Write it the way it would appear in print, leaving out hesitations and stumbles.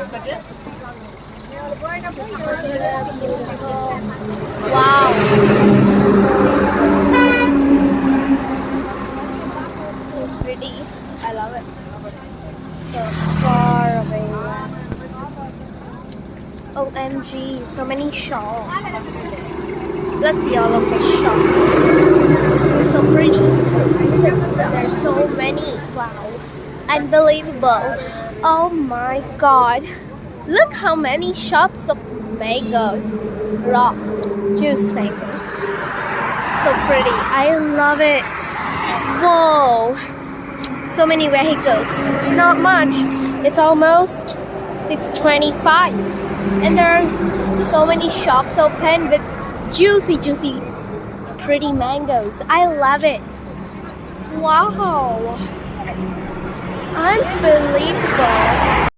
Wow, so pretty. I love it. So far away. OMG, so many shops. Let's see all of the shops. So pretty. There's so many. Wow. Unbelievable. Oh my god. Look how many shops of mangoes. Raw juice mangoes. So pretty. I love it. Whoa. So many vehicles. Not much. It's almost 6:25. And there are so many shops open with juicy, pretty mangoes. I love it. Wow. Unbelievable.